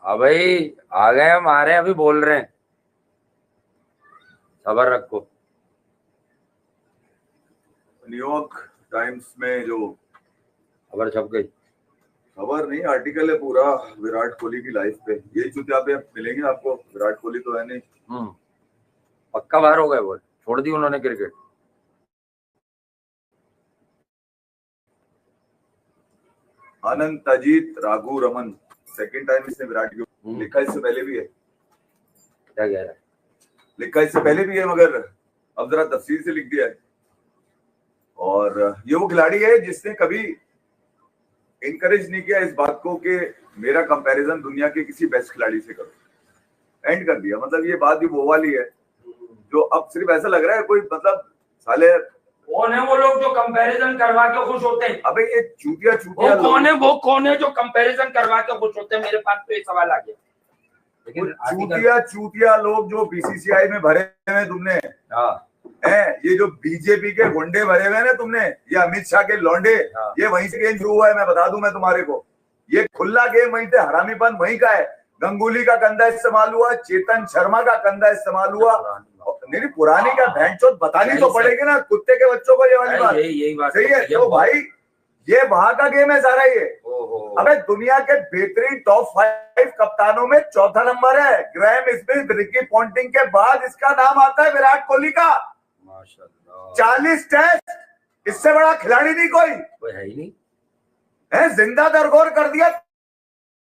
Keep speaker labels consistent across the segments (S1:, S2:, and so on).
S1: हाँ भाई आ गए हम, आ रहे हैं, अभी बोल रहे हैं, खबर रखो।
S2: न्यूयॉर्क टाइम्स में जो
S1: खबर छप गई,
S2: खबर नहीं आर्टिकल है पूरा विराट कोहली की लाइफ पे। ये चुतिया पे मिलेंगे आपको। विराट कोहली तो है नहीं,
S1: पक्का बाहर हो गए, वो छोड़ दी उन्होंने क्रिकेट।
S2: आनंद ताजीत राघु रमन सेकंड टाइम इसने विराट की लिखा, इससे पहले भी है।
S1: क्या कह रहा है?
S2: लिखा इससे पहले भी है, मगर अब जरा तफसील से लिख दिया है। और ये वो खिलाड़ी है जिसने कभी इनकरेज नहीं किया इस बात को कि मेरा कंपैरिजन दुनिया के किसी बेस्ट खिलाड़ी से करो। एंड कर दिया। मतलब ये बात भी वो वाली है जो अब सिर्फ ऐसा लग रहा है कोई, मतलब साले
S1: कौन है वो लोग जो कंपैरिजन करवा के खुश होते हैं?
S2: अबे ये चूतिया
S1: वो कौन है जो कंपैरिजन करवा के खुश होते हैं? मेरे पास तो ये सवाल आ गया।
S2: लेकिन चूतिया लोग जो बीसीसीआई में भरे हुए तुमने हैं, ये जो बीजेपी के गुंडे भरे हुए ना तुमने, ये अमित शाह के लौंडे, ये वहीं से गेम शुरू हुआ है। मैं बता दूं मैं तुम्हारे को, ये खुला गेम वहीं से, हरामीपन वहीं का है। गंगुली का कंधा इस्तेमाल हुआ, चेतन शर्मा का कंधा इस्तेमाल हुआ। नहीं पुरानी का भैंचोद बतानी तो पड़ेगी ना कुत्ते के बच्चों को। ये वाली बात
S1: यही बात
S2: सही है। तो भाई ये वहां का गेम है सारा। ये अबे दुनिया के बेहतरीन टॉप 5 कप्तानों में चौथा नंबर है। ग्रैम स्मिथ, रिकी पॉन्टिंग के बाद इसका नाम आता है विराट कोहली का। माशाल्लाह 40 टेस्ट, इससे बड़ा खिलाड़ी नहीं कोई
S1: है ही नहीं
S2: है। जिंदा दरगोर कर दिया,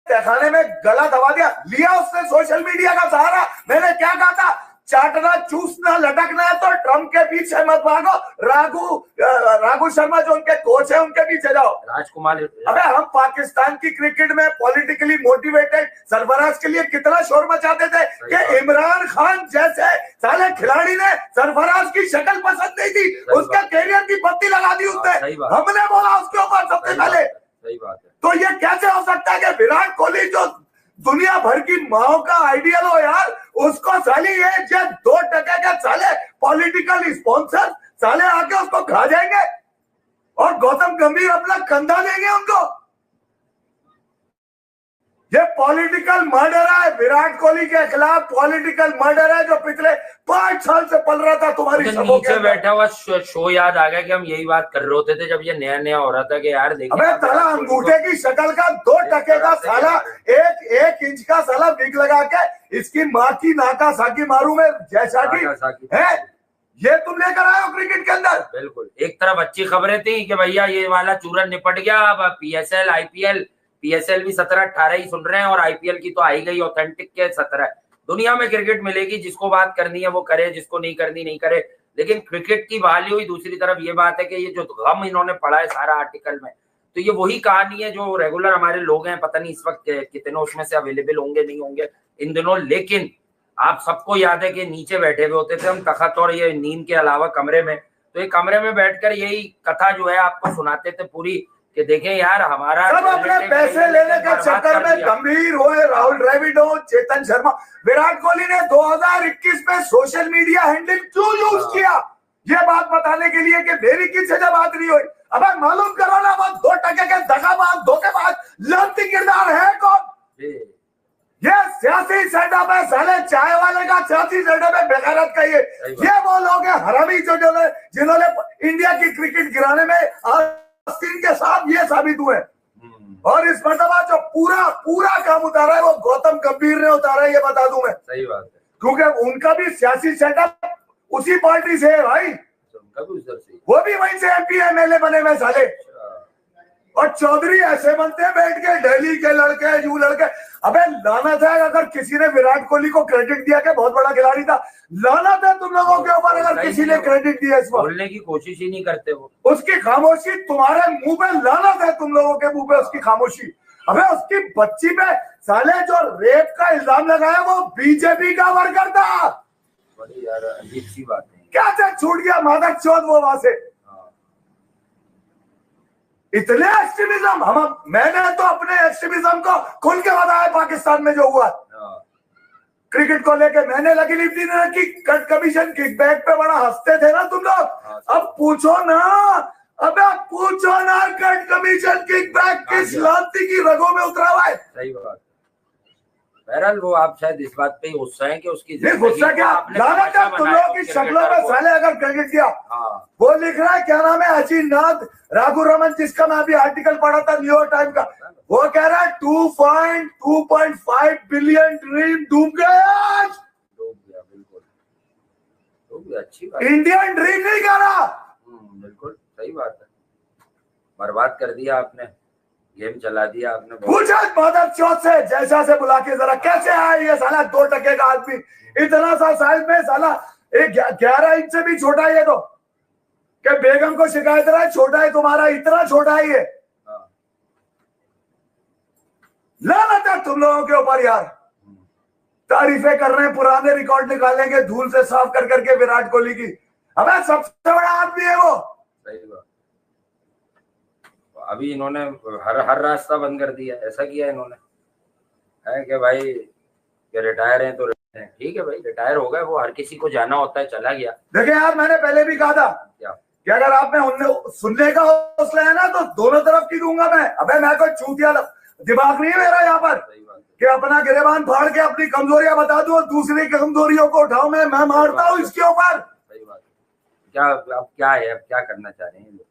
S2: तहखाने में गला दबा दिया, लिया उसने सोशल मीडिया का सहारा। मैंने क्या कहा था, चाटना चूसना लटकना है तो ट्रम्प के पीछे मत भागो, राघु शर्मा जो उनके कोच है उनके पीछे जाओ।
S1: राजकुमार,
S2: अबे हम पाकिस्तान की क्रिकेट में पॉलिटिकली मोटिवेटेड सरफराज के लिए कितना शोर मचाते थे कि इमरान खान जैसे साले खिलाड़ी ने सरफराज की शक्ल पसंद नहीं थी, उसके कैरियर की बत्ती लगा दी उसने। हमने बोला उसके ऊपर सबसे पहले।
S1: सही बात है।
S2: तो ये कैसे हो सकता है कि विराट कोहली जो दुनिया भर की माओ का आइडियल हो यार, उसको साली ये 2% के साले पॉलिटिकल स्पॉन्सर साले आके उसको खा जाएंगे और गौतम गंभीर अपना कंधा देंगे उनको। ये पॉलिटिकल मर्डर है। विराट कोहली के खिलाफ पॉलिटिकल मर्डर है जो पिछले 5 साल से पल रहा था तुम्हारी सबों के।
S1: बैठा हुआ शो याद आ गया कि हम यही बात कर रहे होते थे जब ये नया नया हो रहा था कि यार देखिए,
S2: अबे साला अंगूठे की शक्ल का 2% का साला 1 इंच का साला विग लगा के इसकी माँ की नाका साकी मारू में जैसा की है, ये तुम लेकर आए हो क्रिकेट के अंदर।
S1: बिल्कुल। एक तरफ अच्छी खबरें थी कि भैया ये वाला चूरन निपट गया, अब पीएसएल आईपीएल, पीएसएल भी 17-18 ही सुन रहे हैं और आईपीएल की तो आई गई ऑथेंटिक के 17। दुनिया में क्रिकेट मिलेगी, जिसको बात करनी है वो करे, जिसको नहीं करनी नहीं करे, लेकिन क्रिकेट की बहाली हुई। दूसरी तरफ ये बात है कि ये जो गम इन्होंने पढ़ा है सारा आर्टिकल में, तो ये वही कहानी है जो रेगुलर हमारे लोग हैं, पता नहीं इस वक्त कितने उसमें से अवेलेबल होंगे नहीं होंगे इन दिनों, लेकिन आप सबको याद है कि नीचे बैठे हुए होते थे हम तखत और ये नींद के अलावा कमरे में, तो ये कमरे में बैठकर यही कथा जो है आपको सुनाते थे पूरी कि देखें यार हमारा
S2: सब अपने पैसे लेने के चक्कर में गंभीर हुए। राहुल द्रविड़, चेतन शर्मा, विराट कोहली ने 2021 में सोशल मीडिया हैंडल क्यों यूज किया, ये बात बताने के लिए कि मेरी किसी से बात नहीं हुई। अब मालूम करो ना वो 2% के दगाबाज धोखेबाज लानती किरदार है कौन। ये सियासी सेटअप है साले, चाय वाले का सियासी सेटअप है, बेगैरत का ये वो लोग हैं हरामी जिन्होंने इंडिया की क्रिकेट गिराने में के साथ ये साबित हुए। और इस मरतबा जो पूरा काम उतारा है वो गौतम गंभीर ने उतारा है, ये बता दूं मैं।
S1: सही बात है,
S2: क्योंकि उनका भी सियासी सेटअप उसी पार्टी से है भाई,
S1: उनका भी उधर से,
S2: वो भी वहीं से एमपी एमएलए बने हुए साले। और चौधरी ऐसे बनते हैं बैठ के, दिल्ली के लड़के यू लड़के। अबे लानत है अगर किसी ने विराट कोहली को क्रेडिट दिया कि बहुत बड़ा खिलाड़ी था, लानत है तुम लोगों के ऊपर अगर किसी ने क्रेडिट दिया। इस बार
S1: बोलने की कोशिश ही नहीं करते वो,
S2: उसकी खामोशी तुम्हारे मुंह पे, लानत है तुम लोगों के मुंह पे उसकी खामोशी। अबे उसकी बच्ची पे साले जो रेप का इल्जाम लगाया वो बीजेपी का वर्कर था।
S1: बड़ी यार अजीब सी बात है,
S2: क्या छूट गया मादक चौथ वो वहां से। इतने एक्सट्रीमिज्म, मैंने तो अपने एक्सट्रीमिज्म को खुल के बताया पाकिस्तान में जो हुआ क्रिकेट को लेके। मैंने लगी लिपटी ने की कट कमीशन किकबैक पे बड़ा हंसते थे ना तुम लोग। अब पूछो ना, अबे पूछो ना, कट कमीशन किकबैक किस लाती की रगों में उतरा हुआ है।
S1: सही बात। बहरहाल वो आप शायद इस बात पे ही गुस्सा है कि उसकी
S2: गुस्सा क्या, लानत है तुम लोगों की शक्लों में साले अगर क्रिकेट किया। वो लिख रहा है, क्या नाम है, अजीत नाथ राघु रमन, जिसका मैं अभी आर्टिकल पढ़ा था न्यूयॉर्क टाइम का, वो कह रहा है 2.5 बिलियन ड्रीम डूब गया।
S1: बिल्कुल अच्छी बात,
S2: इंडियन ड्रीम नहीं कह रहा।
S1: बिल्कुल सही बात है, बर्बाद कर दिया आपने, गेम चला दिया आपने।
S2: पूछा मदर चौथ से, जैसा से बुला के जरा, कैसे आया ये साला 2% का आदमी, इतना सा साइज में साला, एक 11 इंच से भी छोटा है ये तो, कि बेगम को शिकायत रहा है छोटा है तुम्हारा, इतना छोटा है ये। लानत है तुम लोगों के ऊपर यार। तारीफें कर रहे हैं, पुराने रिकॉर्ड निकालेंगे धूल से साफ कर करके विराट कोहली की। अबे सबसे बड़ा आदमी है वो। सही बात।
S1: अभी इन्होंने हर रास्ता बंद कर दिया, ऐसा किया इन्होंने है कि भाई कि रिटायर हैं तो ठीक है भाई, रिटायर हो गए, वो हर किसी को जाना होता है, चला गया।
S2: देखिए यार, मैंने पहले भी कहा था क्या कि अगर आप में सुनने का हौसला है ना तो दोनों तरफ की दूंगा मैं। अबे मैं कोई चूतिया दिमाग नहीं है मेरा यहाँ पर कि अपना गिरेबान फाड़ के अपनी कमजोरियां बता दूं और दूसरी कमजोरियों को उठाऊं मैं मारता हूँ इसके ऊपर।
S1: सही बात। क्या अब क्या है, अब क्या करना चाह रहे हैं लोग?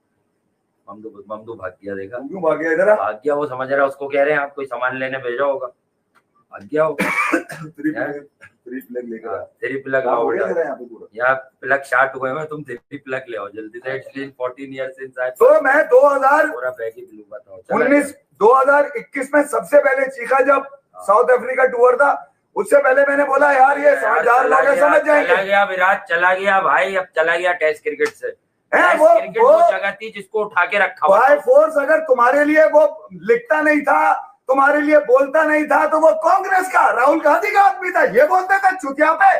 S1: ममदू भाग गया, देखा
S2: क्यों भाग गया? इधर
S1: भाग गया, वो समझ रहा है, उसको कह रहे हैं आप कोई सामान लेने भेजा होगा, भाग गया हो।
S2: 3 प्लग लेकर
S1: 3 प्लग आओ, यहाँ प्लग शार्ट हुए हैं, तुम 3 प्लग ले आओ जल्दी से। It's been 14 years since I
S2: तो मैं 2021 में सबसे पहले चीखा जब साउथ अफ्रीका टूर था, उससे पहले मैंने बोला यार ये 60,000 लोग समझ जाएंगे।
S1: चला गया विराट, चला गया भाई, अब चला गया टेस्ट क्रिकेट से।
S2: वो
S1: जगह थी जिसको उठा के रखा
S2: बाय फोर्स, अगर तुम्हारे लिए वो लिखता नहीं था, तुम्हारे लिए बोलता नहीं था, तो वो कांग्रेस का राहुल गांधी का आदमी था, ये बोलते थे चुतिया पे।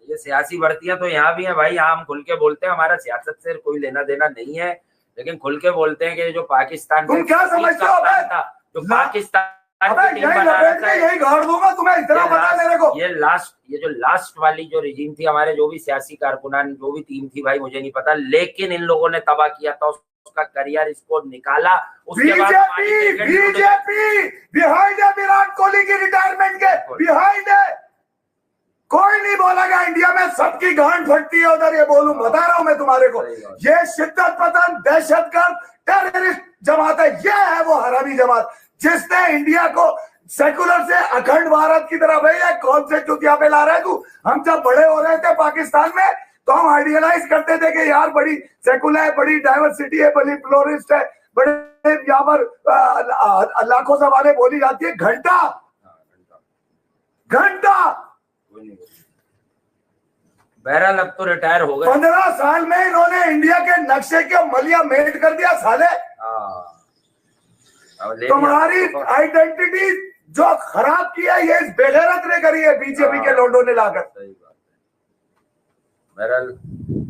S1: ये सियासी भर्तियां तो यहाँ भी है भाई, यहाँ हम खुल के बोलते हैं, हमारा सियासत से कोई लेना देना नहीं है, लेकिन खुल के बोलते हैं कि जो पाकिस्तान,
S2: तुम क्या समझते हो
S1: जो पाकिस्तान
S2: यही गाड़ दूंगा तुम्हें, इतना पता है मेरे को।
S1: ये जो लास्ट वाली जो रिजीम थी, हमारे जो भी सियासी कारकुनान, जो भी टीम थी भाई, मुझे नहीं पता, लेकिन इन लोगों ने तबाह किया था उसका करियर, इसको निकाला। उसके बाद
S2: बीजेपी बिहाइंड है विराट कोहली की रिटायरमेंट के, बिहाइंड है। कोई नहीं बोलेगा इंडिया में, सबकी गांड फटती है उधर, ये बोलूं, बता रहा हूं मैं तुम्हारे को। ये शिद्दत पसंद दहशतगर्द टेररिस्ट जमात है, ये है वो हरामी जमात जिसने इंडिया को सेकुलर से अखंड भारत की तरफ है। कौन से चुतिया पे ला रहे तू? हम जब बड़े हो रहे थे पाकिस्तान में तो हम आइडियलाइज करते थे कि यार बड़ी सेकुलर है, बड़ी डाइवर्सिटी है, बड़ी प्लोरिस्ट है, बड़े यहाँ पर लाखों सवालें बोली जाती है। घंटा
S1: बहरहाल अब तो रिटायर हो गए।
S2: 15 साल में इन्होंने इंडिया के नक्शे के मलिया मेट कर दिया साले। तुम्हारी आइडेंटिटी जो खराब किया ये इस बेगैरत ने करी है, बीजेपी के लोगों ने लाकर।
S1: सही बात है। बहरहाल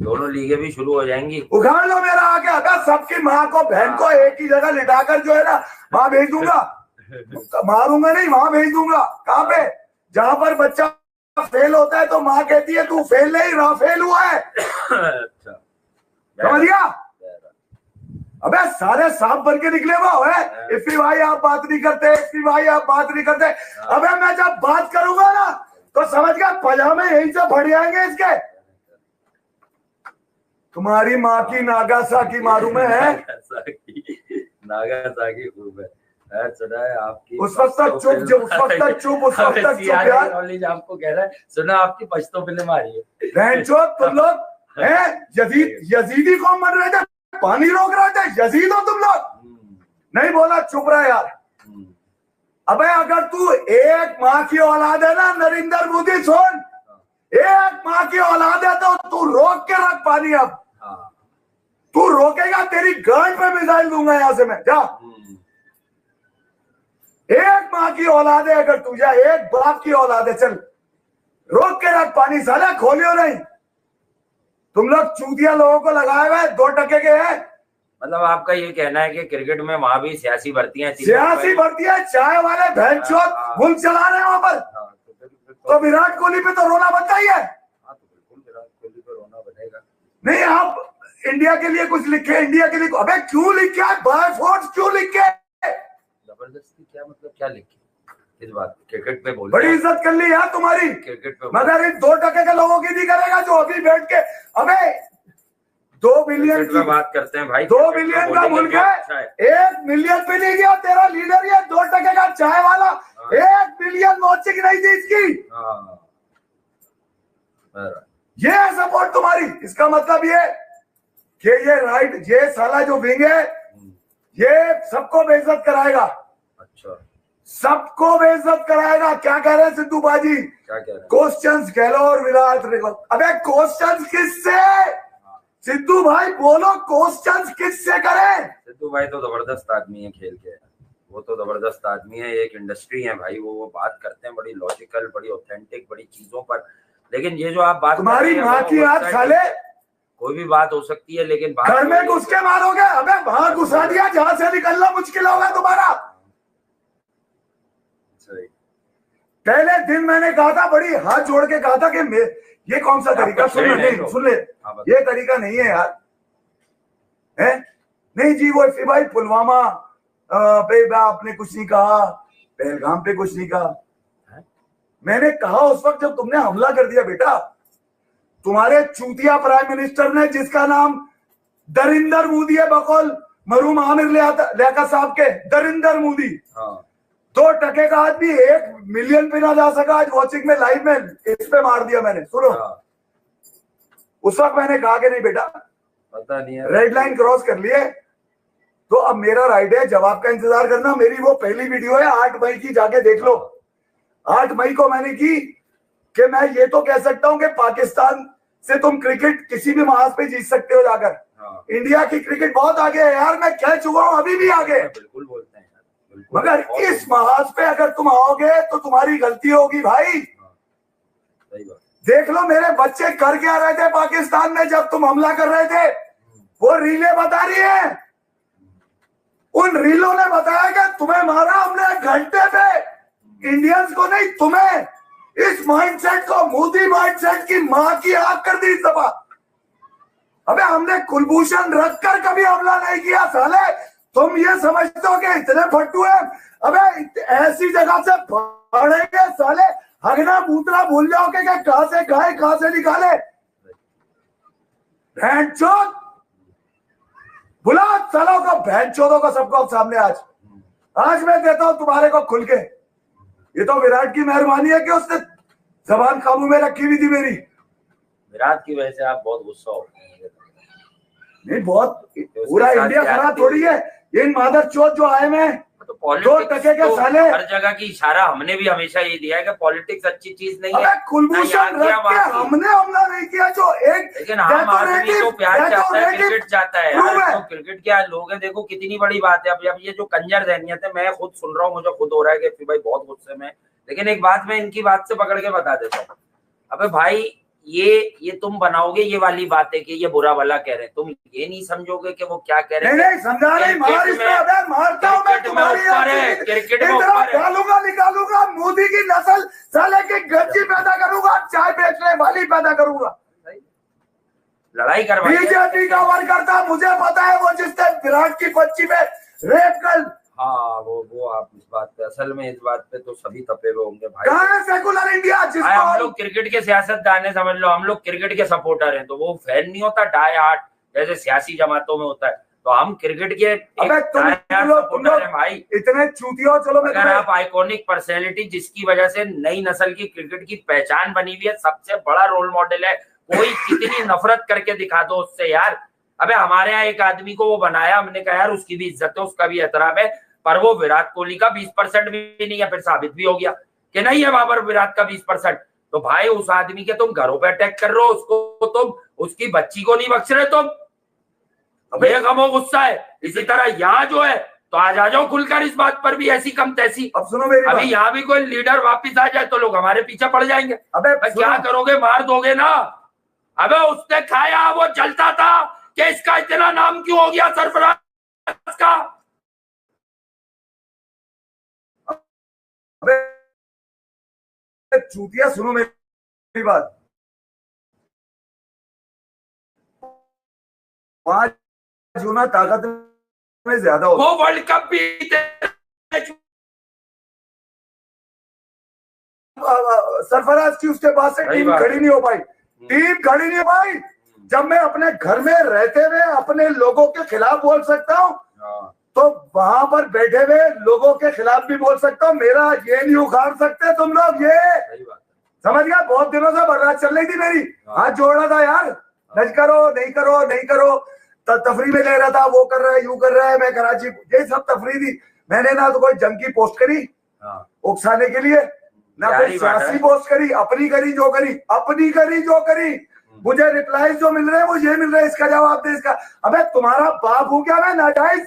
S1: दोनों लीगें भी शुरू हो जाएंगी।
S2: उखाड़ लो मेरा आगे, अगर सबकी माँ को बहन को एक ही जगह लिटाकर जो है ना वहां भेज दूंगा, मारूंगा नहीं, वहां भेज दूंगा। कहाँ पे? जहां पर बच्चा फेल होता है तो माँ कहती है तू फेल नहीं रहा, फेल हुआ है। अच्छा, समझ गया? अबे सारे सांप बन के निकले वो है। इफ्ती भाई आप बात नहीं करते, इफ्ती भाई आप बात नहीं करते। अबे मैं जब बात करूंगा ना तो समझ गया पजामे यहीं से फट जाएंगे इसके। तुम्हारी माँ की नागासाकी मारू में है।
S1: नागासाकी खूब है, सुना है आपकी।
S2: उस वक्त तक चुप, जो उस वक्त तक चुप, उस वक्त तक चुप यार।
S1: नॉलेज आपको कह रहा है, सुना आपकी पश्तो फिल्म आ रही है।
S2: बहनचोद तुम लोग हैं, यजीदी कौन बन रहे थे, पानी रोक रहे थे, यजीद हो तुम लोग। नहीं बोला, चुप रहा यार। अबे अगर तू एक माँ की औलाद है ना नरेंद्र मोदी, सुन, एक माँ की औलाद है तो तू रोक के रख पानी। अब तू रोकेगा तेरी गांड पे मिसाइल दूंगा यहां से मैं, जा। एक माँ की औलाद है अगर तू, जा, एक बाप की औलाद है, चल रोक के रख पानी, साला खोलियो नहीं। तुम लोग चूतिया लोगों को लगाए हुए 2% के हैं।
S1: मतलब आपका ये कहना है कि क्रिकेट में वहां भी सियासी भर्तियां,
S2: चाय वाले बहनचोद मुल्क चला रहे हैं वहां पर। तो विराट कोहली पे तो रोना बनता ही है।
S1: बिल्कुल विराट कोहली पे रोना बनेगा।
S2: नहीं, आप इंडिया के लिए कुछ लिखे, इंडिया के लिए अबे क्यों लिखे बाय फोर्स, क्यों लिखे?
S1: जबरदस्ती क्या मतलब, क्या लिखे इस बात? क्रिकेट पे बोल,
S2: बड़ी इज्जत कर ली यार तुम्हारी
S1: क्रिकेट पे,
S2: मगर इन 2% के लोगों की नहीं करेगा जो अभी बैठ के अबे 2 बिलियन की
S1: बात करते हैं भाई।
S2: 2 बिलियन का मुल्क है, 1 मिलियन भी नहीं गया तेरा लीडर, ये 2% का चाय वाला 1 बिलियन वॉचिंग नहीं थी इसकी। ये है सपोर्ट तुम्हारी। इसका मतलब ये कि ये राइट, ये साला जो विंग है ये सबको बेइज्जत कराएगा। अच्छा, सबको बेइज्जत कराएगा। क्या कह रहे हैं सिद्धू बाजी? क्या कह रहे हैं? क्वेश्चंस गहलोत विराट, अबे क्वेश्चंस किससे? सिद्धू भाई बोलो, क्वेश्चंस किससे करें? सिद्धू भाई तो जबरदस्त आदमी है खेल के, वो तो जबरदस्त आदमी है, एक इंडस्ट्री है भाई, वो बात करते हैं बड़ी लॉजिकल, बड़ी ऑथेंटिक, बड़ी चीजों पर। लेकिन ये जो आप बात, तुम्हारी माँ की याद साले, कोई भी बात हो सकती है, लेकिन घर में घुस के मारोगे? अबे वहां घुसा दिया, जहां से निकलना मुश्किल होगा तुम्हारा। पहले दिन मैंने कहा था, बड़ी हाथ जोड़ के कहा था कि ये कौन सा तरीका, सुन ले, ये तरीका नहीं है यार, है नहीं जी। वो भाई पुलवामा पे आपने कुछ नहीं कहा, पहलगाम पे कुछ नहीं कहा। मैंने कहा उस वक्त जब तुमने हमला कर दिया बेटा, तुम्हारे चूतिया प्राइम मिनिस्टर ने, जिसका नाम दरिंदर मोदी है, बकौल मरूम आमिर लियाकत साहब के, दरिंदर मोदी। 2% का आदमी 1 मिलियन पे ना जा सका आज वॉचिंग में, लाइव में, इस पे मार दिया मैंने। सुनो, उस वक्त मैंने कहा कि नहीं बेटा, पता नहीं है, रेड लाइन क्रॉस कर लिए तो अब मेरा राइट है जवाब का इंतजार करना। मेरी वो पहली वीडियो है 8 मई की, जाके देख लो। 8 मई को मैंने की कि मैं ये तो कह सकता हूं कि पाकिस्तान से तुम क्रिकेट किसी भी महाज पे जीत सकते हो जाकर। इंडिया की क्रिकेट बहुत आगे है यार, मैं कह चुका हूं, अभी भी आगे। बिल्कुल बोलते हैं यार, मगर इस महाज पे अगर तुम आओगे तो तुम्हारी गलती होगी भाई। सही बात। देख लो मेरे बच्चे कर क्या रहे थे पाकिस्तान में जब तुम हमला कर रहे थे, वो रीलें बता रही है। उन रीलों ने बताया कि तुम्हें मारा हमने घंटे पे, इंडियंस को नहीं, तुम्हें। इस माइंडसेट को, मोदी माइंडसेट की मां की आग कर दी इस दफा। अबे हमने कुलभूषण रखकर कभी हमला नहीं किया साले। तुम ये समझते हो कि इतने फट्टू है? अबे ऐसी जगह से पड़ेंगे साले, हगना मूत्रा भूल जाओगे कि कहां से खाए कहां से निकाले। भैंस चोद बुला सालों को, भैंस चोदों को सबको सामने। आज मैं देता हूं तुम्हारे को खुल के। ये तो विराट की मेहरबानी है कि उसने जबान काबू में रखी हुई थी मेरी। विराट की वजह से आप बहुत गुस्सा हो गए? नहीं, बहुत, पूरा इंडिया खराब थोड़ी है। इन मादर चोद जो आए में तो 2% के साले, हर जगह की इशारा हमने भी हमेशा ये दिया है कि पॉलिटिक्स अच्छी चीज नहीं है। कुलभूषण रख के हमने हमला नहीं किया। जो एक, लेकिन आम आदमी तो प्यार चाहता है, क्रिकेट चाहता है यार। तो क्रिकेट क्या लोग हैं, देखो कितनी बड़ी बात है। अब ये जो कंजर जहनियत है, मैं खुद सुन रहा हूँ, मुझे खुद हो रहा है कि भाई बहुत गुस्से में। लेकिन एक बात मैं इनकी बात से पकड़ के बता देता हूँ। अबे भाई ये तुम बनाओगे ये वाली बात है कि ये बुरा भला कह रहे हैं, तुम ये नहीं समझोगे कि वो क्या कह रहे हैं। नहीं समझा नहीं, मारता हूं मैं तुम्हारी, क्रिकेट में डालूंगा, निकालूंगा मोदी की नस्ल साले की, गज्जी पैदा करूंगा, चाय बेचने वाली पैदा करूंगा। लड़ाई कर बीजेपी का वर्कर था, मुझे पता है, वो जिसने विराट की बच्ची में रेप कर। हाँ वो आप इस बात पे, असल में इस बात पे तो सभी तपे हुए होंगे भाई। कहाँ है सेकुलर इंडिया? हम लोग क्रिकेट के सियासतदान है, समझ लो, हम लोग क्रिकेट के सपोर्टर हैं। तो वो फैन नहीं होता डाई हार्ट जैसे सियासी जमातों में होता है, तो हम क्रिकेट के सपोर्टर हैं भाई। इतने चूतिया, चलो अगर आप आइकॉनिक पर्सनैलिटी, जिसकी वजह से नई नस्ल की क्रिकेट की पहचान बनी हुई है, सबसे बड़ा रोल मॉडल है, कोई कितनी नफरत करके दिखा दो उससे यार। अबे हमारे यहाँ एक आदमी को वो बनाया, हमने कहा यार उसकी भी इज्जत है, उसका भी एहतराम है, पर वो विराट कोहली का 20% भी नहीं है। फिर साबित भी हो गया कि नहीं है वहां पर विराट का 20%। तो भाई उस आदमी के तुम घरों पे अटैक कर रहे हो, उसको तुम, उसकी बच्ची को नहीं बख्श रहे तुम। ये गमो गुस्सा है। इसी तरह यहाँ जो है, तो आ जाओ खुलकर इस बात पर भी, ऐसी कम तैसी। अब सुनो मेरी, अभी यहाँ भी कोई लीडर वापिस आ जाए तो लोग हमारे पीछे पड़ जाएंगे। अबे क्या करोगे, मार दोगे ना? अबे उसने खाया, वो जलता था कि इसका इतना नाम क्यों हो गया सरफराज का। चूतिया सुनो मेरी बात, 5 गुना ताकत में ज्यादा हो।
S1: वो वर्ल्ड कप भी
S2: सरफराज की उसके बाद से टीम खड़ी नहीं हो पाई, टीम खड़ी नहीं हो पाई। जब मैं अपने घर में रहते हुए अपने लोगों के खिलाफ बोल सकता हूँ, तो वहां पर बैठे हुए लोगों के खिलाफ भी बोल सकता हूँ। मेरा ये नहीं उखाड़ सकते तुम लोग, ये समझ गया। बहुत दिनों से बर्बाद चल रही थी मेरी, हाथ जोड़ रहा था यार, नहीं करो नहीं करो नहीं करो, तफरी में ले रहा था, वो कर रहा है यूं कर रहा है, मैं कराची, ये सब तफरी थी। मैंने ना तो कोई जंग की पोस्ट करी उकसाने के लिए, ना कोई सियासी पोस्ट करी, अपनी करी जो करी, अपनी करी जो करी। मुझे रिप्लाई जो मिल रहे हैं वो ये मिल रहे हैं, इसका जवाब दे इसका। अबे तुम्हारा बाप हूं क्या मैं नाजायज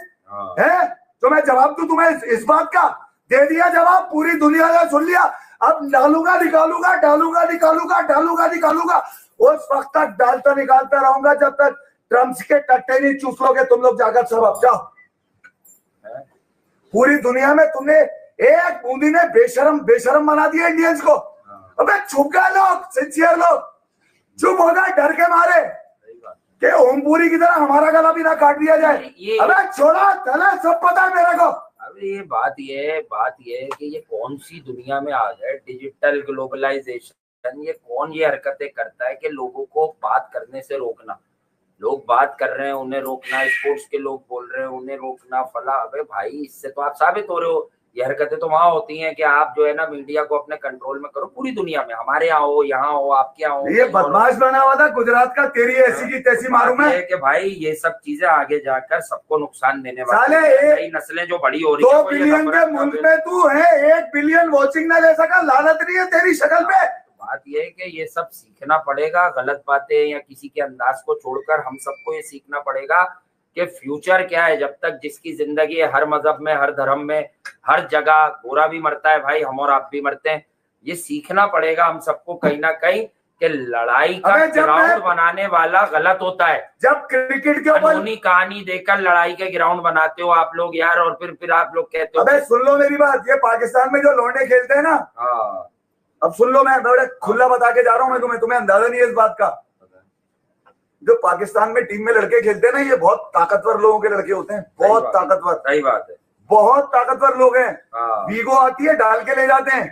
S2: है तो मैं जवाब दूं तुम्हें इस बात का? दे दिया जवाब, पूरी दुनिया ने सुन लिया। अब डालूंगा निकालूंगा, डालूंगा निकालूंगा, डालूंगा निकालूंगा, उस वक्त तक डालता निकालता रहूंगा जब तक ट्रम्प के टट्टे नहीं चूस लोगे तुम लोग जाकर। सब अब जाओ, पूरी दुनिया में तुमने एक बूंदी ने बेशरम बेशरम बना दिया इंडियंस को। अबे चुप गए लोग, सिंसियर लोग चुप हो गए डर के मारे कि ओमपुरी की तरह हमारा गला भी ना काट दिया जाए। अबे छोड़ा थला, सब पता है मेरे को।
S1: अब ये बात है कि ये कौन सी दुनिया में आ गए, डिजिटल ग्लोबलाइजेशन, ये कौन ये हरकतें करता है कि लोगों को बात करने से रोकना। लोग बात कर रहे हैं उन्हें रोकना, स्पोर्ट्स के लोग बोल रहे हैं उन्हें रोकना, फला। अबे भाई इससे तो आप साबित हो रहे हो। ये हरकतें तो वहां होती हैं कि आप जो है ना मीडिया को अपने कंट्रोल में करो। पूरी दुनिया में, हमारे यहाँ हो, यहाँ हो, आपके यहाँ हो,
S2: ये बदमाश बना हुआ था गुजरात का, तेरी ऐसी की तैसी मारूं मैं।
S1: कि भाई ये सब चीजें आगे जाकर सबको नुकसान देने वाली है। नई नस्लें जो बड़ी हो रही है,
S2: 2 बिलियन के मुल्क में तू है, 1 बिलियन वॉचिंग ना ले सका, लानत नहीं है तेरी शक्ल पे।
S1: बात ये है कि ये सब सीखना पड़ेगा। गलत बातें या किसी के अंदाज को छोड़कर हम सबको ये सीखना पड़ेगा कि फ्यूचर क्या है। जब तक जिसकी जिंदगी है, हर मजहब में, हर धर्म में, हर जगह गोरा भी मरता है भाई, हम और आप भी मरते हैं। ये सीखना पड़ेगा हम सबको कहीं ना कहीं कि लड़ाई का ग्राउंड बनाने वाला गलत होता है।
S2: जब क्रिकेट के ऊपर
S1: कहानी देकर लड़ाई के ग्राउंड बनाते हो आप लोग यार, और फिर आप लोग कहते हो।
S2: अबे सुन लो मेरी बात, ये पाकिस्तान में जो लौंडे खेलते हैं ना, अब सुन लो, मैं बड़ा खुला बता के जा रहा हूँ, मैं तुम्हें अंदाजा नहीं है इस बात का। जो पाकिस्तान में टीम में लड़के खेलते हैं ना, ये बहुत ताकतवर लोगों के लड़के होते हैं, बहुत ताकतवर।
S1: सही बात है,
S2: बहुत ताकतवर लोग हैं। वीगो आती है, डाल के ले जाते हैं,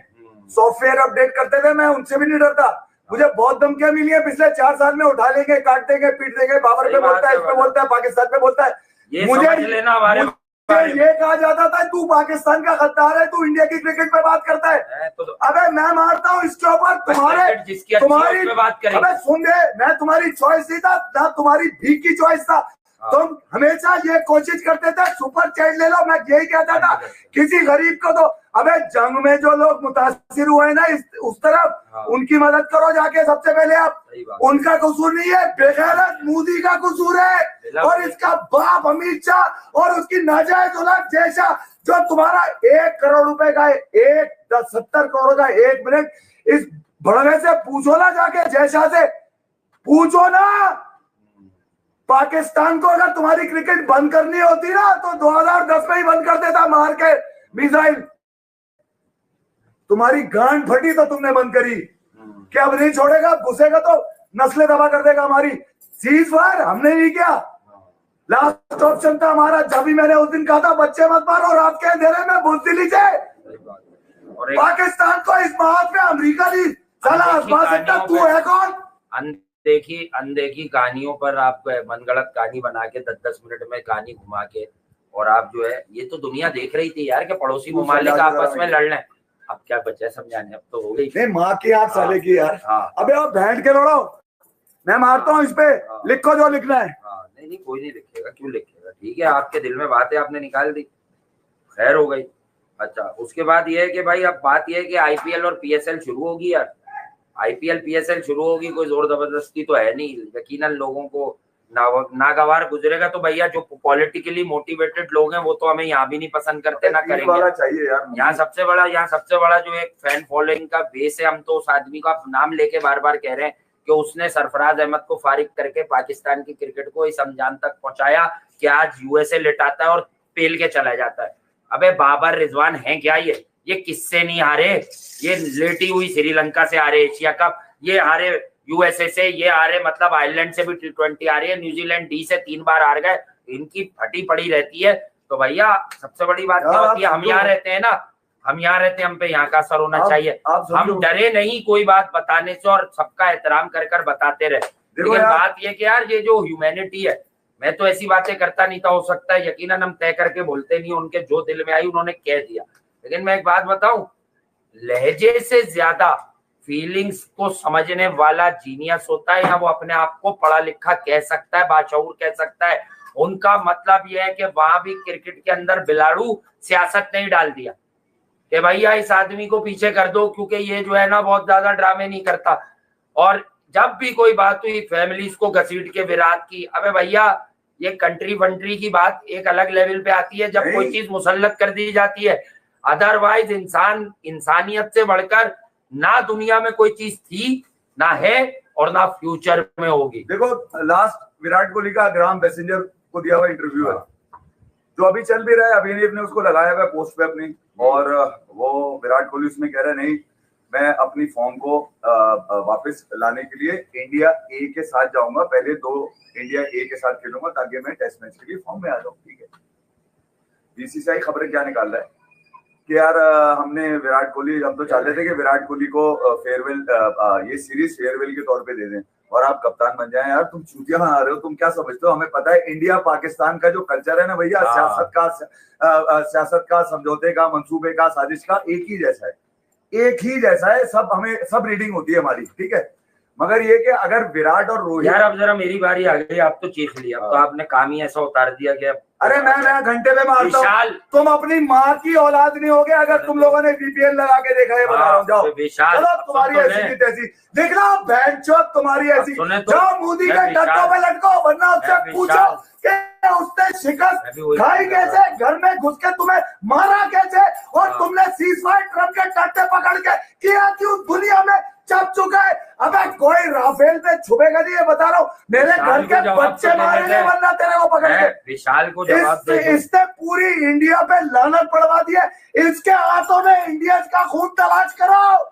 S2: सॉफ्टवेयर अपडेट करते थे, मैं उनसे भी नहीं डरता। मुझे बहुत धमकियां मिली है पिछले 4 साल में, उठा लेंगे, काट देंगे, पीट देंगे, बाबर पे बोलता है, इस पे बोलता है, पाकिस्तान पे बोलता है। मुझे ये कहा जाता था तू पाकिस्तान का गद्दार है, तू इंडिया की क्रिकेट पे बात करता है। अबे मैं मारता हूँ इसके ऊपर तुम्हारी बात करें। अबे सुन दे, मैं तुम्हारी चॉइस नहीं था ना, तुम्हारी भीख की चॉइस था। तुम हमेशा ये कोशिश करते थे सुपर चैट ले लो, मैं यही कहता था किसी गरीब को। तो अबे जंग में जो लोग मुतासिर हुए ना उस तरफ, उनकी मदद करो जाके सबसे पहले आप। उनका कसूर नहीं है, बेगैरत मोदी का कसूर है, और इसका बाप अमित शाह और उसकी नाजायज औलाद जैसा, जो तुम्हारा 1 करोड़ रुपए का 70 करोड़ का 1 मिनट, इस बड़वे से पूछो ना जाके, जैसा से पूछो ना। पाकिस्तान को अगर तुम्हारी क्रिकेट बंद करनी होती ना तो 2010 में ही बंद कर देता, मार के मिसाइल। तुम्हारी गांड फटी तो तुमने बंद करी, क्या अब नहीं छोड़ेगा? घुसेगा तो नस्लें दबा कर देगा हमारी। सीज फायर हमने नहीं किया, लास्ट ऑप्शन था हमारा। जब भी मैंने उस दिन कहा था बच्चे मत मारो, रात के अंधेरे में बुजदिली से पाकिस्तान को इस बात में अमेरिका नहीं साला आजमा सकता। तू है कौन?
S1: अनदेखी कहानियों पर आप मनगढ़ंत कहानी बना के 10-10 मिनट में कहानी घुमा के, और आप जो है, ये तो दुनिया देख रही थी यार कि पड़ोसी ममालिक आपस में लड़ लें। अब क्या बच्चे समझाने, अब तो हो गई।
S2: नहीं माँ की 8 साले की यार। अबे आप बैठ के लड़ो, मैं मारता हूँ इस पे, लिखो जो लिखना है।
S1: नहीं कोई नहीं लिखेगा, क्यों लिखेगा? ठीक है, आपके दिल में बात है, आपने निकाल दी, खैर हो गई। अच्छा, उसके बाद ये है कि भाई अब बात ये है कि आईपीएल और पीएसएल शुरू होगी यार। आईपीएल पीएसएल शुरू होगी, कोई जोर जबरदस्ती तो है नहीं। यकीनन लोगों को नागवार गुजरेगा। तो भैया जो पॉलिटिकली मोटिवेटेड लोग हैं वो तो हमें यहाँ भी नहीं पसंद करते, ना करेंगे।
S2: चाहिए यार
S1: यहाँ सबसे बड़ा जो एक फैन फॉलोइंग का बेस है, हम तो उस आदमी का नाम लेके बार बार कह रहे हैं कि उसने सरफराज अहमद को फारिग करके पाकिस्तान की क्रिकेट को इस अंजाम तक पहुंचाया कि आज यूएसए लिटाता है और पेल के चला जाता है। अबे बाबर रिजवान है क्या? ये किससे नहीं हारे? ये लेटी हुई श्रीलंका से हारे एशिया कप, ये हारे यूएसए से ये आ रहे, मतलब आयरलैंड से भी T20 आ रही है, न्यूजीलैंड डी से 3 बार हार गए, इनकी फटी पड़ी रहती है। तो भैया सबसे बड़ी बात क्या होती है, हम यहाँ रहते हैं ना, हम यहाँ रहते हैं, हम पे यहाँ का असर होना चाहिए। हम डरे नहीं कोई बात बताने से और सबका एहतराम कर कर बताते रहे। लेकिन बात ये कि यार ये जो ह्यूमैनिटी है, मैं तो ऐसी बातें करता नहीं था, हो सकता है यकीनन हम तय करके बोलते नहीं, उनके जो दिल में आई उन्होंने कह दिया। लेकिन मैं एक बात बताऊं, लहजे से ज्यादा फीलिंग्स को समझने वाला जीनियस होता है, या वो अपने आप को पढ़ा लिखा कह सकता है, बाशऊर कह सकता है। उनका मतलब यह है कि वहां भी क्रिकेट के अंदर बिलाड़ू सियासत नहीं डाल दिया कि भैया इस आदमी को पीछे कर दो क्योंकि ये जो है ना बहुत ज्यादा ड्रामे नहीं करता। और जब भी कोई बात हुई फैमिलीज को घसीट के विराट की, अबे भैया ये कंट्री वंट्री की बात एक अलग लेवल पे आती है जब कोई चीज मुसल्लत कर दी जाती है। अदरवाइज इंसान इंसानियत से बढ़कर ना दुनिया में कोई चीज थी, ना है और ना फ्यूचर में होगी।
S2: देखो लास्ट विराट कोहली का ग्राम पैसेंजर को दिया हुआ इंटरव्यू है जो अभी चल भी रहा है, अभिनव ने उसको लगाया हुआ पोस्ट पे अपनी, और वो विराट कोहली उसमें कह रहा है नहीं मैं अपनी फॉर्म को वापस लाने के लिए इंडिया ए के साथ जाऊंगा, पहले 2 इंडिया ए के साथ खेलूंगा ताकि मैं टेस्ट मैच के लिए फॉर्म में आ जाऊं। ठीक है, बीसीसीआई खबरें क्या निकाल रहा है कि यार हमने विराट कोहली, हम तो चाहते थे कि विराट कोहली को फेयरवेल, ये सीरीज फेयरवेल के तौर पे दे दें और आप कप्तान बन जाएं। यार तुम चूतिया बना रहे हो, तुम क्या समझते हो? हमें पता है इंडिया पाकिस्तान का जो कल्चर है ना भैया, सियासत का, समझौते का, मंसूबे का, साजिश का एक ही जैसा है, एक ही जैसा है। सब हमें सब रीडिंग होती है हमारी, ठीक है। मगर ये कि अगर विराट और रोहित,
S1: यार अब जरा मेरी बारी आ गई, आप तो चीख लिया, तो आपने काम ही ऐसा उतार दिया कि
S2: अरे मैं घंटे में मारता हूं, तुम अपनी माँ की औलाद नहीं होगे अगर तुम लोगों ने VPN लगा के देखा है, बता रहा हूँ। जाओ चलो, तुम्हारी ऐसी की तैसी देखना, बहनचोद तुम्हारी ऐसी, जाओ मोदी के टट्टों पे लटको, वरना उससे पूछो कि उसने शिकस्त खाई कैसे, घर में घुस के तुम्हें मारा कैसे, और तुमने सीजफायर ट्रम्प के टट्टे पकड़ के किया क्यों? दुनिया में चप चुका है। अबे कोई राफेल पे छुपेगा नहीं, ये बता रहा हूँ। मेरे घर के बच्चे मारेंगे वरना तेरे को पकड़ के।
S1: विशाल को जवाब दे दो।
S2: इसने पूरी इंडिया पे लानत पड़वा दी है, इसके हाथों में इंडिया का खून तलाश करो।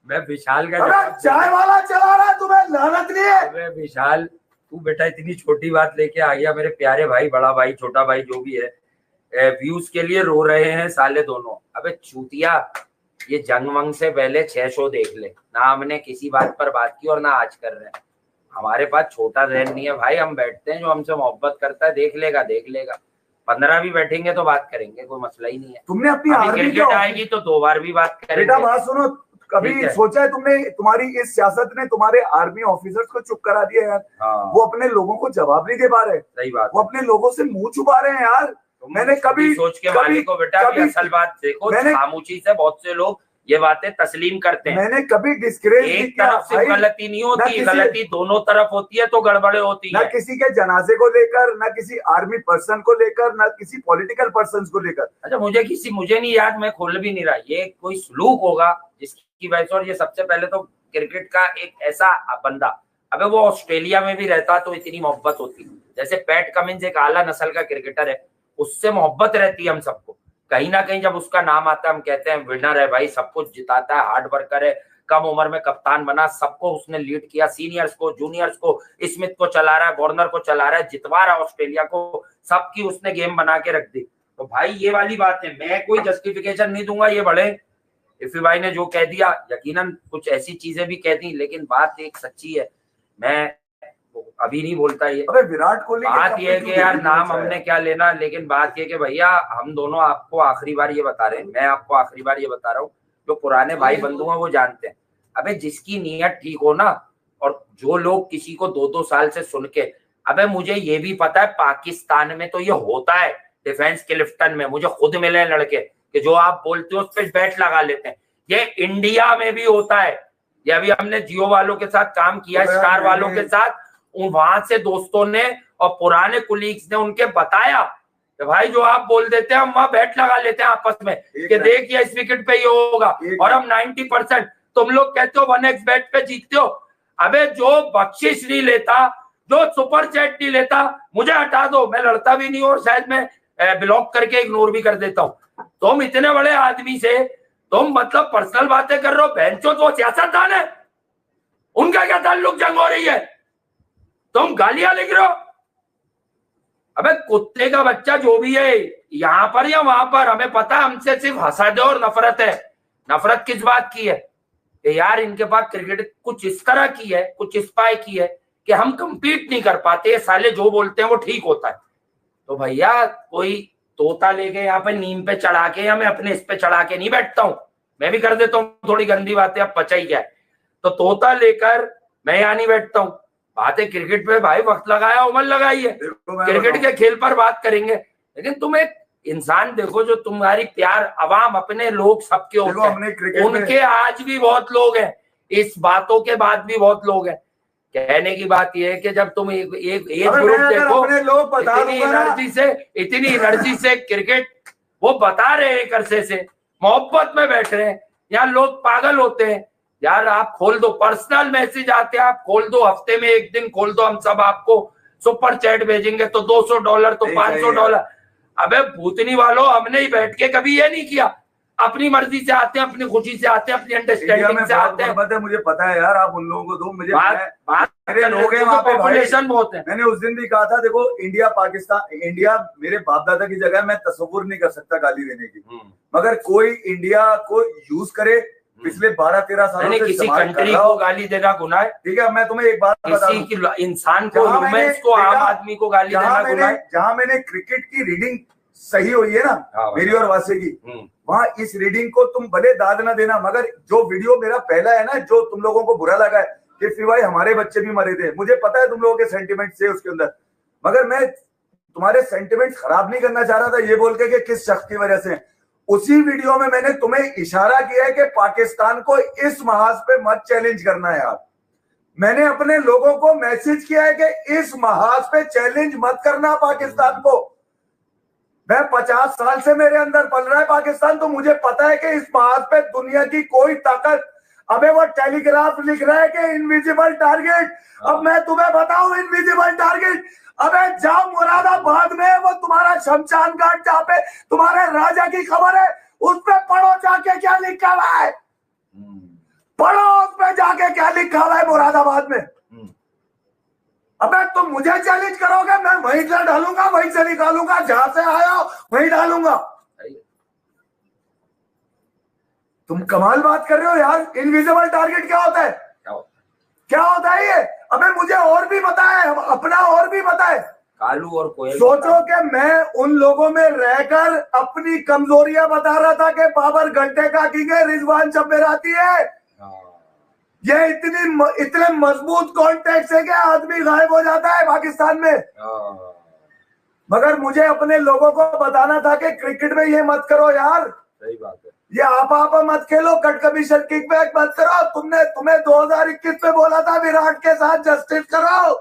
S1: मैं विशाल का
S2: चाय वाला चला रहा है, तुम्हें लानत नहीं है?
S1: अबे विशाल तू बेटा इतनी छोटी बात लेके आ गया, मेरे प्यारे भाई, बड़ा भाई, छोटा भाई जो भी है, व्यूज के लिए रो रहे हैं साले दोनों। अबे चूतिया, ये जंग वंग से पहले 6 शो देख ले, ना हमने किसी बात पर बात की और ना आज कर रहे हैं। हमारे पास छोटा जहन नहीं है भाई, हम बैठते हैं, जो हमसे मोहब्बत करता है देख लेगा 15 भी बैठेंगे तो बात करेंगे, कोई मसला ही नहीं है।
S2: तुमने अपनी
S1: क्रिकेट आएगी तो 2 बार भी बात करेंगे।
S2: बेटा बात सुनो, कभी सोचा है तुमने, तुम्हारी इस सियासत ने तुम्हारे आर्मी ऑफिसर्स को चुप करा दिया यार। वो अपने लोगों को जवाब नहीं दे पा रहे।
S1: सही बात,
S2: वो अपने लोगों से मुंह छुपा रहे हैं यार। मैंने कभी
S1: सोच के मालिक को बेटा असल बात देखो, खामोशी से बहुत से लोग ये बातें तस्लीम करते हैं।
S2: मैंने कभी डिस्करेज
S1: एक तरफ से गलती नहीं होती, गलती दोनों तरफ होती है तो गड़बड़े होती है।
S2: ना किसी के जनाजे को लेकर, ना किसी आर्मी पर्सन को लेकर, ना किसी पॉलिटिकल पर्सन को लेकर।
S1: अच्छा मुझे नहीं याद, मैं खोल भी नहीं रहा, ये कोई सलूक होगा जिसकी वजह से। और ये सबसे पहले तो क्रिकेट का एक ऐसा बंदा, अबे वो ऑस्ट्रेलिया में भी रहता तो इतनी मोहब्बत होती। जैसे पैट कमिंस एक आला नस्ल का क्रिकेटर है, उससे मोहब्बत रहती है हम सबको। कहीं ना कहीं जब उसका नाम आता है हम कहते हैं विनर है भाई, सब कुछ जिताता है, हार्ड वर्कर है, कम उम्र में कप्तान बना, सबको उसने लीड किया, सीनियर्स को, जूनियर्स को, स्मिथ को चला रहा है, वार्नर को चला रहा है, जितवा रहा है ऑस्ट्रेलिया को, सबकी उसने गेम बना के रख दी। तो भाई ये वाली बात है, मैं कोई जस्टिफिकेशन नहीं दूंगा। ये बड़े इफी भाई ने जो कह दिया, यकीनन कुछ ऐसी चीजें भी कह दी, लेकिन बात एक सच्ची है, मैं अभी नहीं बोलता ये।
S2: अबे विराट कोहली,
S1: बात ये है कि यार नाम हमने क्या लेना, लेकिन बात ये कि भैया हम दोनों आपको आखिरी बार ये बता रहे हैं, मैं आपको आखिरी बार ये बता रहा हूँ, जो पुराने भाई बंधु हैं वो जानते हैं। अबे जिसकी नीयत ठीक हो ना, और जो लोग किसी को 2-2 साल से सुन के, अबे मुझे ये भी पता है पाकिस्तान में तो ये होता है, डिफेंस क्लिफ्टन में मुझे खुद मिले लड़के कि जो आप बोलते हो उस पर बैट लगा लेते हैं। ये इंडिया में भी होता है। ये अभी हमने जियो वालों के साथ काम किया, स्टार वालों के साथ, वहां से दोस्तों ने और पुराने कुलीग्स ने उनके बताया कि भाई जो आप बोल देते हैं हम वहां बैट लगा लेते हैं आपस में कि देखिए इस विकेट पे ये होगा, और हम 90%, तुम लोग कहते हो 1x बैट पे जीतते हो। अबे जो बख्शिश नहीं लेता, जो सुपर चैट नहीं लेता, मुझे हटा दो, मैं लड़ता भी नहीं और शायद मैं ब्लॉक करके इग्नोर भी कर देता हूँ। तुम इतने बड़े आदमी से तुम मतलब पर्सनल बातें कर रहे हो, बहनचोद वो सियासतदान है। उनका क्या ताल्लुक जंग हो रही है? तुम गालियां लिख रहे हो? अबे कुत्ते का बच्चा जो भी है, यहां पर या वहां पर, हमें पता है हमसे सिर्फ हसद और नफरत है। नफरत किस बात की है? कि यार इनके पास क्रिकेट कुछ इस तरह की है, कुछ इस पाए की है कि हम कंपीट नहीं कर पाते, साले जो बोलते हैं वो ठीक होता है। तो भैया कोई तोता लेके यहाँ पे नीम पे चढ़ा के, या मैं अपने इस पे चढ़ा के नहीं बैठता हूँ, मैं भी कर देता हूँ थोड़ी गंदी बातें, अब पचा ही क्या है। तो तोता लेकर मैं यहाँ नहीं बैठता हूँ। बात है क्रिकेट पे भाई, वक्त लगाया उम्र लगाई है, क्रिकेट के खेल पर बात करेंगे। लेकिन तुम एक इंसान देखो, जो तुम्हारी प्यार अवाम, अपने लोग सबके होते हैं, उनके आज भी बहुत लोग हैं, इस बातों के बाद भी बहुत लोग हैं। कहने की बात यह है कि जब तुम एक एज ग्रुप देखो, इतनी एनर्जी से क्रिकेट वो बता रहे हैं, एक अरसे से मोहब्बत में बैठ रहे हैं, यहाँ लोग पागल होते हैं। यार आप खोल दो, पर्सनल मैसेज आते हैं, आप खोल दो, हफ्ते में एक दिन खोल दो, हम सब आपको सुपर चैट भेजेंगे, तो $200 तो $500। अबे भूतनी वालों, हमने ही बैठ के कभी ये नहीं किया, अपनी मर्जी से आते हैं, अपनी खुशी से आते हैं, अपनी अंडरस्टैंडिंग से आते हैं।
S2: मुझे पता है यार, आप उन लोगों को दो, मुझे
S1: मेरे लोग हैं वहाँ पे, पॉपुलेशन बहुत है।
S2: मैंने उस दिन भी कहा था, देखो इंडिया पाकिस्तान, इंडिया मेरे बाप दादा की जगह, मैं तस्वुर नहीं कर सकता गाली देने की, मगर कोई इंडिया को यूज करे पिछले 12-13 सालों से
S1: किसी कंट्री को गाली देना गुनाह है?
S2: ठीक है, मैं तुम्हें एक बात बता दूं,
S1: किसी इंसान को, ह्यूमंस को, आम आदमी को गाली देना गुनाह है?
S2: जहां मैंने क्रिकेट की रीडिंग सही हुई है ना, मेरी और वासे की, वहां इस रीडिंग को तुम भले दाद ना देना, मगर जो वीडियो मेरा पहला है ना, जो तुम लोगों को बुरा लगा है कि फिर भाई हमारे बच्चे भी मरे थे, मुझे पता है तुम लोगों के सेंटिमेंट से उसके अंदर, मगर मैं तुम्हारे सेंटिमेंट खराब नहीं करना चाह रहा था ये बोल के कि किस शख्स की वजह से। उसी वीडियो में मैंने तुम्हें इशारा किया है कि पाकिस्तान को इस महाज पे मत चैलेंज करना है यार। मैंने अपने लोगों को मैसेज किया है कि इस महाज पे चैलेंज मत करना पाकिस्तान को। मैं 50 साल से मेरे अंदर पल रहा है पाकिस्तान, तो मुझे पता है कि इस महाज पे दुनिया की कोई ताकत, अबे वो टेलीग्राफ लिख रहा है कि इनविजिबल टारगेट। अब मैं तुम्हें बताऊं इनविजिबल टारगेट, अबे जाओ मुरादाबाद में वो तुम्हारा शमशान घाट जहाँ पे तुम्हारे राजा की खबर है, उस पे पढ़ो जाके क्या लिखा हुआ है, पढ़ो उस पे जाके क्या लिखा हुआ है मुरादाबाद में। अबे तुम मुझे चैलेंज करोगे, मैं वहीं से डालूंगा, वहीं से निकालूंगा, जहां से आया वहीं डालूंगा। तुम कमाल बात कर रहे हो यार। इनविजिबल टारगेट क्या होता है? क्या होता है ये? अबे मुझे और भी पता है, अपना और भी पता है।
S1: कालू और कोयल,
S2: सोचो कि मैं उन लोगों में रहकर अपनी कमजोरियां बता रहा था कि बाबर घंटे का किंग है, रिजवान जब्बेराती है, ये इतने मजबूत कॉन्टेक्ट है कि आदमी गायब हो जाता है पाकिस्तान में। मगर मुझे अपने लोगों को बताना था कि क्रिकेट में ये मत करो यार।
S1: सही बात है,
S2: ये आप मत खेलो, कट कमीशन किकबैक मत करो। तुम्हें 2021 में बोला था विराट के साथ जस्टिस करो।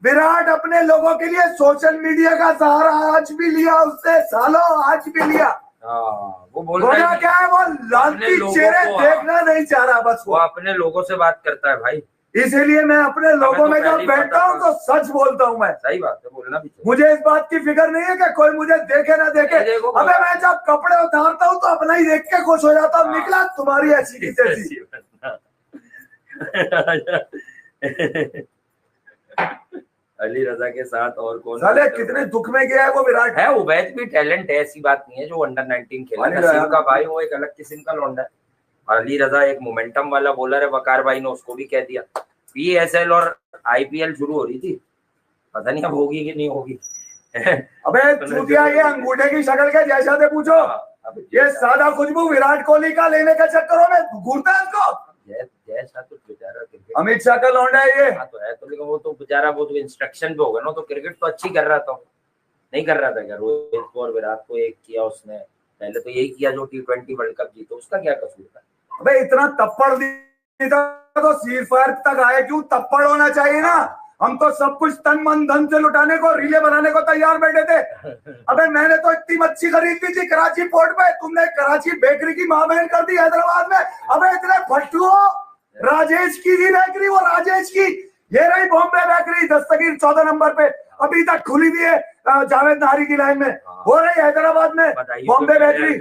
S2: विराट अपने लोगों के लिए सोशल मीडिया का सहारा आज भी लिया उसने, सालों आज भी लिया।
S1: वो बोल रहा है
S2: क्या है, वो लालची चेहरे देखना नहीं चाह रहा, बस
S1: वो अपने लोगों से बात करता है भाई।
S2: इसीलिए मैं अपने लोगों में जब बैठता हूँ तो सच बोलता हूँ मैं।
S1: सही बात है, बोलना भी चाहिए।
S2: मुझे इस बात की फिक्र नहीं है कि कोई मुझे देखे ना देखे। अबे मैं जब कपड़े उतारता हूँ तो अपना ही देख के खुश हो जाता हूँ, निकला तुम्हारी ऐसी की तैसी।
S1: अली रजा के साथ और कौन
S2: साले कितने दुख में गया है वो विराट।
S1: है उबैद भी टैलेंट है, ऐसी बात नहीं है। जो अंडर 19 खेला नसीम का भाई, वो एक अलग किस्म का लौंडा है। और अली रजा एक मोमेंटम वाला बॉलर है। वकार भाई ने उसको भी कह दिया। PSL और IPL शुरू हो रही थी, पता नहीं अब होगी कि नहीं होगी।
S2: अबे चूतिया, ये अंगूठे की शक्ल के जैसा थे पूछो। ये सादा खुशबू विराट कोहली का लेने के चक्करों में घूरता है इसको।
S1: जैसा तो बेचारा
S2: अमित शाह का लौंडा है ये।
S1: हाँ तो है तो, लेकिन वो तो बेचारा वो तो इंस्ट्रक्शन पे होगा ना। तो क्रिकेट तो अच्छी कर रहा था, नहीं कर रहा था क्या? रोहित को और विराट को एक किया उसने, पहले तो यही किया जो T20 वर्ल्ड कप जीतो, उसका क्या कसूर था?
S2: अबे इतना तप्पड़ था तो सीफायर तक आए क्यों? तप्पड़ होना चाहिए ना। हम तो सब कुछ तन मन धन से लुटाने को, रीले बनाने को तैयार बैठे थे। अबे मैंने तो इतनी मच्छी खरीदी थी कराची पोर्ट पे, तुमने कराची बेकरी की मां बहन कर दी हैदराबाद में। अबे इतने फट्टू हो। राजेश की ही बेकरी, वो राजेश की, ये रही बॉम्बे बेकरी दस्तगीर 14 नंबर पे, अभी तक खुली भी है जावेद नारी की लाइन में। हो रही हैदराबाद में बॉम्बे बेकरी,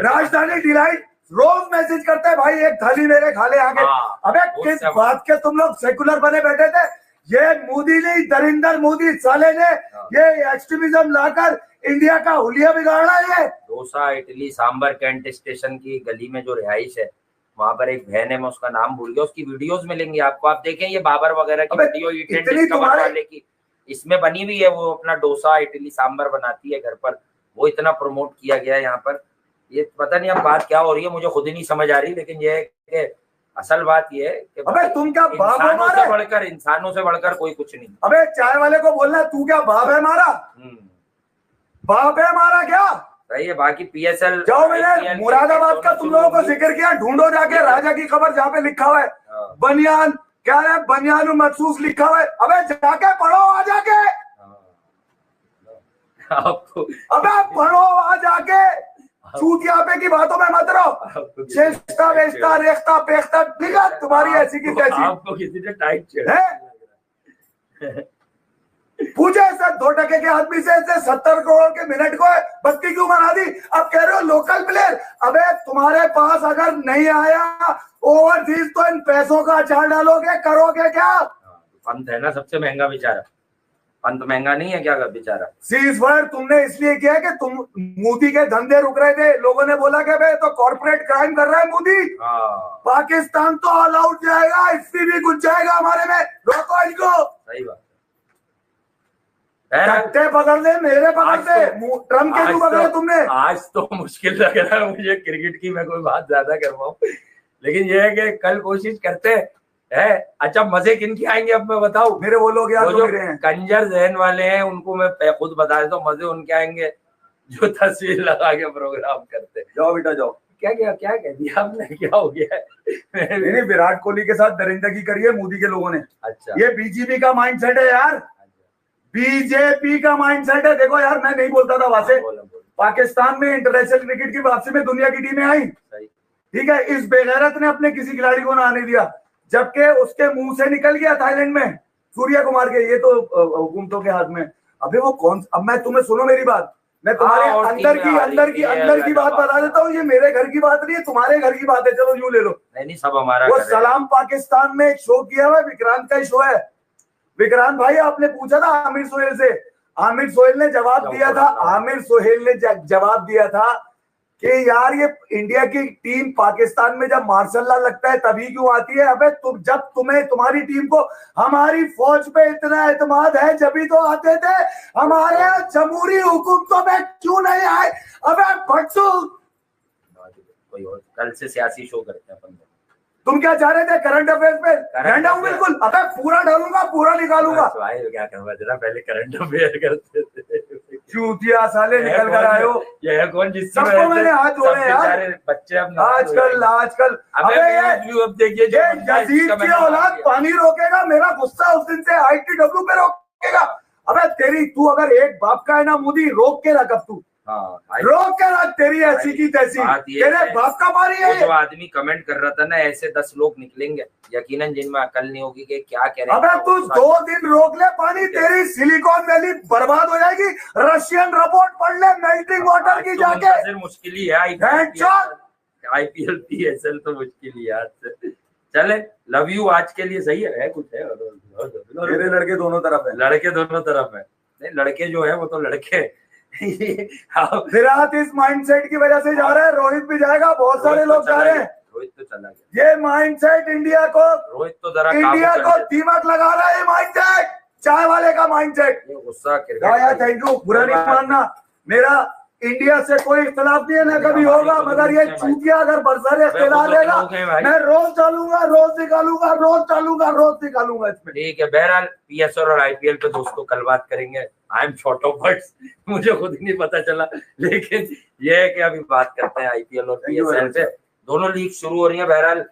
S2: राजधानी डिलाइट रोज मैसेज करते हैं भाई एक थाली मेरे खा ले आगे। अबे किस बात के तुम लोग सेकुलर बने बैठे थे? ये मोदी नहीं, नरेंद्र मोदी साले ने ये एक्सट्रीमिज्म लाकर इंडिया का हुलिया बिगाड़ा है।
S1: डोसा इडली सांबर कैंट स्टेशन की गली में जो रिहाइश है वहां पर एक बहन है, मैं उसका नाम भूल गया, उसकी वीडियोस मिलेंगी आपको, आप देखें ये बाबर वगैरह की वीडियो डिस्कवर वाले की इसमें बनी हुई है। वो अपना डोसा इडली सांबर बनाती है घर पर, वो इतना प्रमोट किया गया है यहाँ पर। ये पता नहीं अब बात क्या हो रही है, मुझे खुद ही नहीं समझ आ रही, लेकिन ये है कि असल बात ये है कि
S2: अबे तुम क्या
S1: इंसानों से बढ़कर कोई कुछ नहीं।
S2: अबे चाय वाले को बोलना तू क्या बाप है मारा? बाप है मारा क्या?
S1: सही है। बाकी पीएसएल
S2: जाओ, मैंने मुरादाबाद का तुम लोगों को जिक्र किया, ढूंढो जाके राजा की खबर जहाँ पे लिखा हुआ है बनियान, क्या है बनियान मखसूस लिखा हुआ है। अबे जाके पढ़ो आ जाके, अबे पढ़ो आ जाके, चूतिया पे की बातों में मत रहो। चेष्टा वेष्टा रेखता पेखता निकाल तुम्हारी ऐसी की तैसी।
S1: आपको किसी ने टाइट
S2: पूछे सर 2% के आदमी से 70 करोड़ के मिनट को बत्ती क्यों बना दी? अब कह रहे हो लोकल प्लेयर। अबे तुम्हारे पास अगर नहीं आया ओवरसीज तो इन पैसों का अचार डालोगे, करोगे क्या?
S1: पंत है ना सबसे महंगा बेचारा, पंत महंगा नहीं है क्या बेचारा?
S2: सीज फायर तुमने इसलिए किया कि तुम मोदी के धंधे रुक रहे थे, लोगों ने बोला कि भाई तो कॉर्पोरेट क्राइम कर रहा है मोदी, पाकिस्तान तो ऑल आउट जाएगा, इससे भी कुछ जाएगा हमारे में, रोको इनको।
S1: सही बात।
S2: कट्टे पकड़ ले, मेरे पकड़ ले, ट्रम्प के क्यों पकड़े तुमने?
S1: आज तो मुश्किल लग रहा है मुझे क्रिकेट की मैं कोई बात ज्यादा कर पाऊं, लेकिन ये है कि कल कोशिश करते है। अच्छा मजे किन की आएंगे अब मैं बताऊं?
S2: मेरे वो लोग यार
S1: जो कंजर जहन वाले हैं उनको मैं खुद बता देता हूँ, मजे उनके आएंगे जो तस्वीर लगा के प्रोग्राम करते।
S2: जाओ बेटा जाओ।
S1: क्या कह दिया आपने? क्या हो गया?
S2: नहीं विराट कोहली के साथ दरिंदगी करी है मोदी के लोगों ने।
S1: अच्छा
S2: ये बीजेपी का माइंडसेट है यार, बीजेपी का माइंडसेट है। देखो यार मैं नहीं बोलता था वहां से, पाकिस्तान में इंटरनेशनल क्रिकेट की वापसी में दुनिया की टीमें आई, ठीक है, इस बेगैरत ने अपने किसी खिलाड़ी को ना आने दिया, जबकि उसके मुंह से निकल गया थाईलैंड में सूर्या कुमार के, ये तो हुकूमतों के हाथ में। अबे वो कौन, अब मैं तुम्हें सुनो मेरी बात, मैं तुम्हारे अंदर की बात बता देता हूँ, ये मेरे घर की बात नहीं है, तुम्हारे घर की बात है, चलो यूं ले लो।
S1: नहीं सब हमारा
S2: वो सलाम पाकिस्तान में एक शो किया हुआ, विक्रांत का शो है। विक्रांत भाई आपने पूछा था आमिर सोहेल से, आमिर सोहेल ने जवाब दिया था, आमिर सोहेल ने जवाब दिया था कि यार ये इंडिया की टीम पाकिस्तान में जब मार्शल लॉ लगता है तभी क्यों आती है? अबे जब तुम्हारी टीम को हमारी फौज पे इतना एतमाद है जब तो आते थे, हमारे जमहूरी हुकूमतों में क्यों नहीं आए? अबे भट्टू
S1: कल से सियासी शो करते हैं अपन।
S2: तुम क्या चाह रहे थे करंट अफेयर्स पे? डंडा हूं बिल्कुल, अबे पूरा डालूंगा, पूरा निकालूंगा।
S1: क्या करवा जरा, पहले करंट अफेयर करते थे।
S2: चूतिया साले निकल कर आए हो।
S1: ये कौन जिससे
S2: सबको मैंने हाथ जोड़े यार,
S1: बच्चे अब
S2: आजकल
S1: अब देखिए
S2: यजीद की औलाद पानी रोकेगा, मेरा गुस्सा उस दिन से ITW पे रोकेगा। अबे तेरी तू अगर एक बाप का है ना मोदी, रोक के रख, अब तू रोक के रख, तेरी ऐसी की तैसी, तेरे बाप का पानी है।
S1: जो आदमी कमेंट कर रहा था ना, ऐसे 10 लोग निकलेंगे यकीनन जिनमें अकल नहीं होगी कि क्या कह रहे हैं।
S2: अबे तू 2 दिन रोक ले पानी, तेरी सिलिकॉन वैली बर्बाद हो जाएगी। रशियन रिपोर्ट पढ़ ले मेल्टिंग वाटर की जाके।
S1: मुश्किल ही है IPL PSL तो मुश्किल ही है। चले लव यू आज के लिए, सही है कुछ है?
S2: मेरे लड़के दोनों तरफ है,
S1: लड़के दोनों तरफ है। नहीं लड़के जो है वो तो लड़के
S2: विराट इस माइंडसेट की वजह से जा रहा है, रोहित भी जाएगा, बहुत सारे लोग जा रहे हैं।
S1: रोहित तो चला गया।
S2: ये माइंडसेट इंडिया को,
S1: रोहित तो जरा
S2: इंडिया को दीमक लगा रहा है। माइंडसेट चाय वाले का माइंडसेट।
S1: गुस्सा
S2: थैंक यू, बुरा नहीं मानना, मेरा इंडिया से कोई इख्तलाफ नहीं है, ना कभी होगा, मगर ये चूतिया अगर बरसर इख्तलाफ देगा मैं रोज डालूंगा, रोज निकालूंगा, रोज डालूंगा, रोज निकालूंगा इसमें।
S1: ठीक है, बहरहाल PSL और IPL पे दोस्तों कल बात करेंगे। I am short of words, मुझे खुद ही नहीं पता चला, लेकिन ये है कि अभी बात करते हैं IPL और PSL पे। दोनों लीग शुरू हो रही है। बहरहाल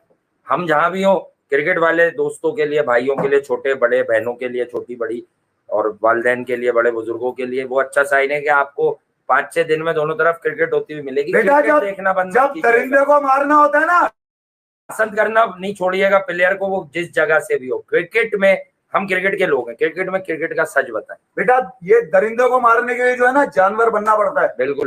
S1: हम जहां भी हो, क्रिकेट वाले दोस्तों के लिए, भाइयों के लिए, छोटे बड़े, बहनों के लिए, छोटी बड़ी, और वालिदैन के लिए, बड़े बुजुर्गों के लिए वो अच्छा साइन है कि आपको 5-6 दिन में दोनों तरफ क्रिकेट होती हुई मिलेगी।
S2: बेटा जब दरिंदे को मारना होता है ना,
S1: पसंद करना नहीं छोड़िएगा प्लेयर को, वो जिस जगह से भी हो। क्रिकेट में हम क्रिकेट के लोग हैं, क्रिकेट में क्रिकेट का सच बताएं।
S2: बेटा ये दरिंदों को मारने के लिए जो है ना जानवर बनना पड़ता है।
S1: बिल्कुल।